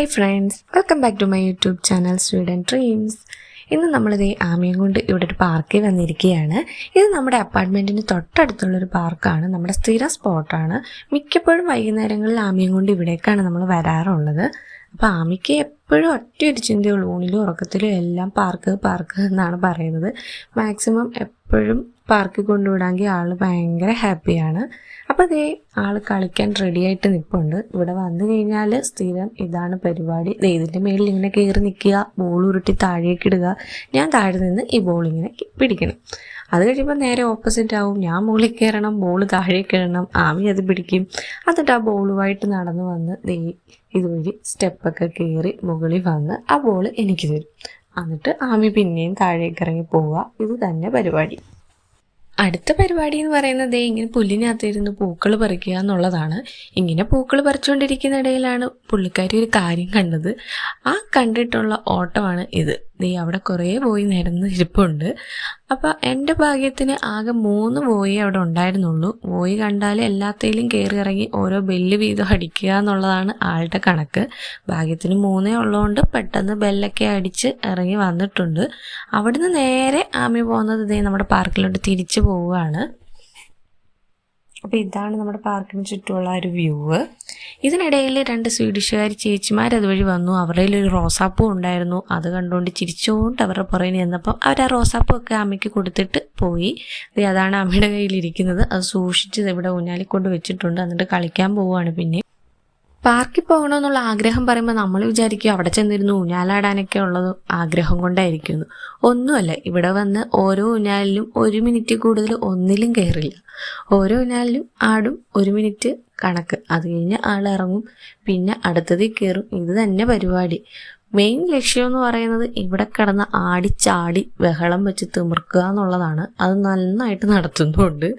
Hi friends, welcome back to my YouTube channel Sweden dreams. ഇന്ന് നമ്മളിതേ ആമയും കൊണ്ട് ഇവിടെ ഒരു പാർക്കിൽ വന്നിരിക്കുകയാണ്. ഇത് നമ്മുടെ അപ്പാർട്ട്മെൻറ്റിന് തൊട്ടടുത്തുള്ളൊരു പാർക്കാണ്, നമ്മുടെ സ്ഥിര സ്പോട്ടാണ്. മിക്കപ്പോഴും വൈകുന്നേരങ്ങളിൽ ആമയും കൊണ്ട് ഇവിടേക്കാണ് നമ്മൾ വരാറുള്ളത്. അപ്പോൾ ആമിക്ക് എപ്പോഴും ഒറ്റയൊരു ചിന്തയുള്ളൂ, ഊണിലും ഉറക്കത്തിലും എല്ലാം പാർക്ക് പാർക്ക് എന്നാണ് പറയുന്നത്. മാക്സിമം എപ്പോഴും പാർക്കിൽ കൊണ്ടുവിടാമെങ്കിൽ ആൾ ഭയങ്കര ഹാപ്പിയാണ്. അപ്പോൾ അതേ ആൾ കളിക്കാൻ റെഡിയായിട്ട് നിൽപ്പുണ്ട്. ഇവിടെ വന്നു കഴിഞ്ഞാൽ സ്ഥിരം ഇതാണ് പരിപാടി. ഇതിൻ്റെ മേളിൽ ഇങ്ങനെ കയറി നിൽക്കുക, ബോൾ ഉരുട്ടി താഴേക്ക് ഇടുക, ഞാൻ താഴെ നിന്ന് ഈ ബോൾ ഇങ്ങനെ പിടിക്കണം. അത് കഴിയുമ്പോൾ നേരെ ഓപ്പോസിറ്റ് ആവും, ഞാൻ മുകളിൽ കയറണം, ബോൾ താഴേക്ക് ഇടണം, ആമി അത് പിടിക്കും. എന്നിട്ട് ആ ബോളുമായിട്ട് നടന്നു വന്ന് ഇതുവഴി സ്റ്റെപ്പൊക്കെ കയറി മുകളിൽ വന്ന് ആ ബോൾ എനിക്ക് തരും. എന്നിട്ട് ആമി പിന്നെയും താഴേക്ക് ഇറങ്ങി പോവുക. ഇത് തന്നെ പരിപാടി. അടുത്ത പരിപാടി എന്ന് പറയുന്നത് ഇങ്ങനെ പുല്ലിനകത്തിരുന്ന് പൂക്കൾ പറിക്കുക എന്നുള്ളതാണ്. ഇങ്ങനെ പൂക്കൾ പറിച്ചുകൊണ്ടിരിക്കുന്ന ഇടയിലാണ് പുള്ളിക്കാരി ഒരു കാര്യം കണ്ടത്. ആ കണ്ടിട്ടുള്ള ഓട്ടമാണ് ഇത്. അവിടെ കുറേ ബോയ് നിരന്ന് ഇരിപ്പുണ്ട്. അപ്പോൾ എൻ്റെ ഭാഗ്യത്തിന് ആകെ 3 ബോയ് അവിടെ ഉണ്ടായിരുന്നുള്ളൂ. ബോയ് കണ്ടാൽ എല്ലാത്തേലും കയറി ഇറങ്ങി ഓരോ ബെല്ല് വീതം അടിക്കുക എന്നുള്ളതാണ് ആളുടെ കണക്ക്. ഭാഗ്യത്തിന് 3 ഉള്ളതുകൊണ്ട് പെട്ടെന്ന് ബെല്ലൊക്കെ അടിച്ച് ഇറങ്ങി വന്നിട്ടുണ്ട്. അവിടുന്ന് നേരെ ആമി പോകുന്നത് നമ്മുടെ പാർക്കിലോട്ട് തിരിച്ചു പോവുകയാണ്. അപ്പോൾ ഇതാണ് നമ്മുടെ പാർക്കിന് ചുറ്റുമുള്ള ഒരു വ്യൂ. ഇതിനിടയിൽ 2 സ്വീഡിഷുകാർ ചേച്ചിമാർ അതുവഴി വന്നു. അവരുടെ ഒരു റോസാപ്പൂ ഉണ്ടായിരുന്നു. അത് കണ്ടുകൊണ്ട് ചിരിച്ചുകൊണ്ട് അവരുടെ പുറകിൽ നിന്നപ്പം അവർ ആ റോസാപ്പൂ ഒക്കെ അമ്മയ്ക്ക് കൊടുത്തിട്ട് പോയി. അതാണ് അമ്മയുടെ കയ്യിലിരിക്കുന്നത്. അത് സൂക്ഷിച്ച് ഇവിടെ ഊഞ്ഞാലിൽ കൊണ്ട് വെച്ചിട്ടുണ്ട്. എന്നിട്ട് കളിക്കാൻ പോവുകയാണ്. പിന്നെ പാർക്കിൽ പോകണമെന്നുള്ള ആഗ്രഹം പറയുമ്പോൾ നമ്മൾ വിചാരിക്കും അവിടെ ചെന്നിരുന്നു ഊഞ്ഞാലാടാനൊക്കെ ഉള്ളത് ആഗ്രഹം കൊണ്ടായിരിക്കുന്നു. ഒന്നുമല്ല, ഇവിടെ വന്ന് ഓരോ ഊഞ്ഞാലിലും 1 മിനിറ്റ് കൂടുതൽ ഒന്നിലും കയറില്ല. ഓരോ ഊഞ്ഞാലിലും ആടും 1 മിനിറ്റ് കണക്ക്. അത് കഴിഞ്ഞ് ആൾ ഇറങ്ങും, പിന്നെ അടുത്തതിൽ കയറും. ഇത് തന്നെ പരിപാടി. മെയിൻ ലക്ഷ്യം എന്ന് പറയുന്നത് ഇവിടെ കിടന്ന് ആടിച്ചാടി ബഹളം വെച്ച് തിമിർക്കുക എന്നുള്ളതാണ്. അത് നന്നായിട്ട് നടത്തുന്നുണ്ട്.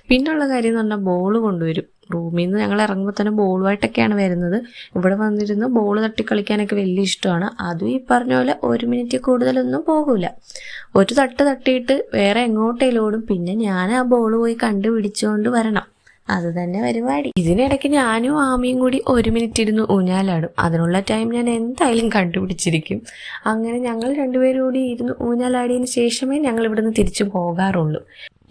പിന്നുള്ള കാര്യം എന്ന് പറഞ്ഞാൽ ബോൾ കൊണ്ടുവരും. റൂമിൽ നിന്ന് ഞങ്ങൾ ഇറങ്ങുമ്പോൾ തന്നെ ബോളുമായിട്ടൊക്കെയാണ് വരുന്നത്. ഇവിടെ വന്നിരുന്ന് ബോൾ തട്ടി കളിക്കാനൊക്കെ വലിയ ഇഷ്ടമാണ്. അതും ഈ പറഞ്ഞ പോലെ 1 മിനിറ്റ് കൂടുതലൊന്നും പോകില്ല. ഒരു തട്ട് തട്ടിയിട്ട് വേറെ എങ്ങോട്ടേലും ഓടും. പിന്നെ ഞാൻ ആ ബോൾ പോയി കണ്ടുപിടിച്ചുകൊണ്ട് വരണം. അത് തന്നെ പരിപാടി. ഇതിനിടയ്ക്ക് ഞാനും ആമിയും കൂടി 1 മിനിറ്റ് ഇരുന്ന് ഊഞ്ഞാലാടും. അതിനുള്ള ടൈം ഞാൻ എന്തായാലും കണ്ടുപിടിച്ചിരിക്കും. അങ്ങനെ ഞങ്ങൾ 2 പേരും കൂടി ഇരുന്ന് ഊഞ്ഞാലാടിയതിന് ശേഷമേ ഞങ്ങൾ ഇവിടുന്ന് തിരിച്ചു പോകാറുള്ളൂ.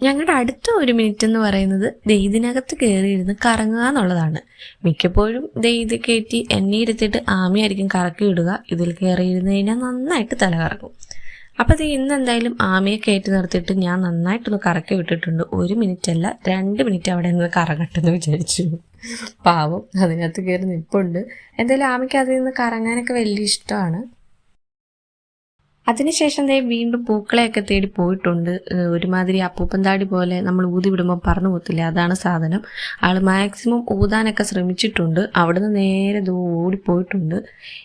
ഞങ്ങളുടെ അടുത്ത 1 മിനിറ്റ് എന്ന് പറയുന്നത് ഇതിനകത്ത് കയറിയിരുന്ന് കറങ്ങുക എന്നുള്ളതാണ്. മിക്കപ്പോഴും ഇത് കയറ്റി എന്നെ ഇരുത്തിയിട്ട് ആമിയായിരിക്കും കറക്കി ഇടുക. ഇതിൽ കയറിയിരുന്ന് കഴിഞ്ഞാൽ നന്നായിട്ട് തല കറങ്ങും. അപ്പോൾ ഇന്ന് എന്തായാലും ആമയെ കയറ്റി നിർത്തിയിട്ട് ഞാൻ നന്നായിട്ടൊന്ന് കറക്കി വിട്ടിട്ടുണ്ട്. 1 മിനിറ്റ് അല്ല 2 മിനിറ്റ് അവിടെ നിന്ന് കറങ്ങട്ടെന്ന് വിചാരിച്ചു. പാവം അതിനകത്ത് കയറി നിൽപ്പുണ്ട്. എന്തായാലും ആമയ്ക്ക് അതിൽ നിന്ന് കറങ്ങാനൊക്കെ വലിയ ഇഷ്ടമാണ്. അതിനുശേഷം വീണ്ടും പൂക്കളെയൊക്കെ തേടി പോയിട്ടുണ്ട്. ഒരുമാതിരി അപ്പൂപ്പന്താടി പോലെ നമ്മൾ ഊതി വിടുമ്പോൾ പറന്നു പോത്തില്ല, അതാണ് സാധനം. ആൾ മാക്സിമം ഊതാനൊക്കെ ശ്രമിച്ചിട്ടുണ്ട്. അവിടുന്ന് നേരെ ഓടിപ്പോയിട്ടുണ്ട്.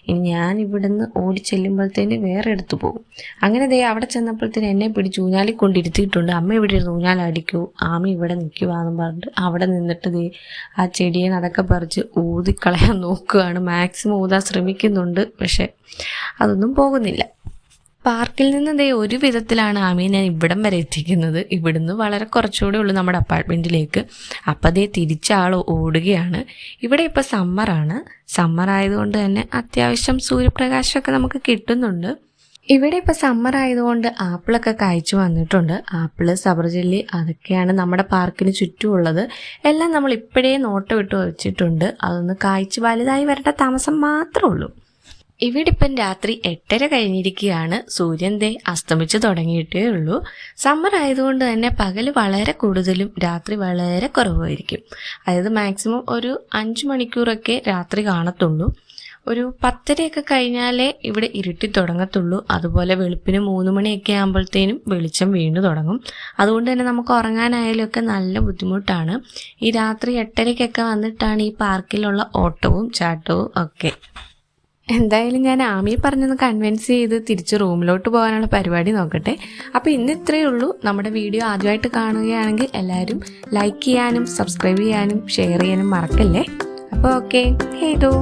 ഇനി ഞാൻ ഇവിടുന്ന് ഓടിച്ചെല്ലുമ്പോഴത്തേന് വേറെ എടുത്തു പോകും. അങ്ങനെ അവിടെ ചെന്നപ്പോഴത്തേന് എന്നെ പിടിച്ച് ഊഞ്ഞാലിൽ കൊണ്ടിരുത്തിയിട്ടുണ്ട്. അമ്മ ഇവിടെ ഇരുന്ന് ഊഞ്ഞാലടിക്കൂ, ആമി ഇവിടെ നിൽക്കുവാന്നും പറഞ്ഞിട്ട് അവിടെ നിന്നിട്ട് ആ ചെടിയെ അതൊക്കെ പറിച്ച് ഊതിക്കളയാൻ നോക്കുകയാണ്. മാക്സിമം ഊതാൻ ശ്രമിക്കുന്നുണ്ട്, പക്ഷെ അതൊന്നും പോകുന്നില്ല. പാർക്കിൽ നിന്ന് ഒരു വിധത്തിലാണ് ആമിയെ ഞാൻ ഇവിടം വരെ എത്തിക്കുന്നത്. ഇവിടുന്ന് വളരെ കുറച്ചുകൂടെ ഉള്ളൂ നമ്മുടെ അപ്പാർട്ട്മെൻറ്റിലേക്ക്. അപ്പം തിരിച്ചാൾ ഓടുകയാണ്. ഇവിടെ ഇപ്പോൾ സമ്മറാണ്. സമ്മർ ആയതുകൊണ്ട് തന്നെ അത്യാവശ്യം സൂര്യപ്രകാശമൊക്കെ നമുക്ക് കിട്ടുന്നുണ്ട്. ഇവിടെ ഇപ്പോൾ സമ്മർ ആയതുകൊണ്ട് ആപ്പിളൊക്കെ കായ്ച്ചു വന്നിട്ടുണ്ട്. ആപ്പിള്, സബർജല്ലി അതൊക്കെയാണ് നമ്മുടെ പാർക്കിന് ചുറ്റുമുള്ളത്. എല്ലാം നമ്മൾ ഇപ്പോഴേ നോട്ടം ഇട്ട് വെച്ചിട്ടുണ്ട്. അതൊന്ന് കായ്ച്ച് വലുതായി വരേണ്ട താമസം മാത്രമേ ഉള്ളൂ. ഇവിടെ ഇപ്പം രാത്രി 8:30 കഴിഞ്ഞിരിക്കുകയാണ്. സൂര്യൻ അസ്തമിച്ച് തുടങ്ങിയിട്ടേ ഉള്ളൂ. സമ്മർ ആയതുകൊണ്ട് തന്നെ പകൽ വളരെ കൂടുതലും രാത്രി വളരെ കുറവായിരിക്കും. അതായത് മാക്സിമം ഒരു 5 മണിക്കൂറൊക്കെ രാത്രി കാണത്തുള്ളൂ. ഒരു 10:30 കഴിഞ്ഞാലേ ഇവിടെ ഇരുട്ടി തുടങ്ങത്തുള്ളൂ. അതുപോലെ വെളുപ്പിന് 3 മണിയൊക്കെ ആകുമ്പോഴത്തേനും വെളിച്ചം വീണ്ടു തുടങ്ങും. അതുകൊണ്ട് തന്നെ നമുക്ക് ഉറങ്ങാനായാലും ഒക്കെ നല്ല ബുദ്ധിമുട്ടാണ്. ഈ രാത്രി 8:30 വന്നിട്ടാണ് ഈ പാർക്കിലുള്ള ഓട്ടവും ചാട്ടവും ഒക്കെ. എന്തായാലും ഞാൻ ആമിയെ പറഞ്ഞൊന്ന് കൺവിൻസ് ചെയ്ത് തിരിച്ച് റൂമിലോട്ട് പോകാനുള്ള പരിപാടി നോക്കട്ടെ. അപ്പോൾ ഇന്ന് ഇത്രയേ ഉള്ളൂ. നമ്മുടെ വീഡിയോ ആദ്യമായിട്ട് കാണുകയാണെങ്കിൽ എല്ലാവരും ലൈക്ക് ചെയ്യാനും സബ്സ്ക്രൈബ് ചെയ്യാനും ഷെയർ ചെയ്യാനും മറക്കല്ലേ. അപ്പോൾ ഓക്കെ, ഹേതോ.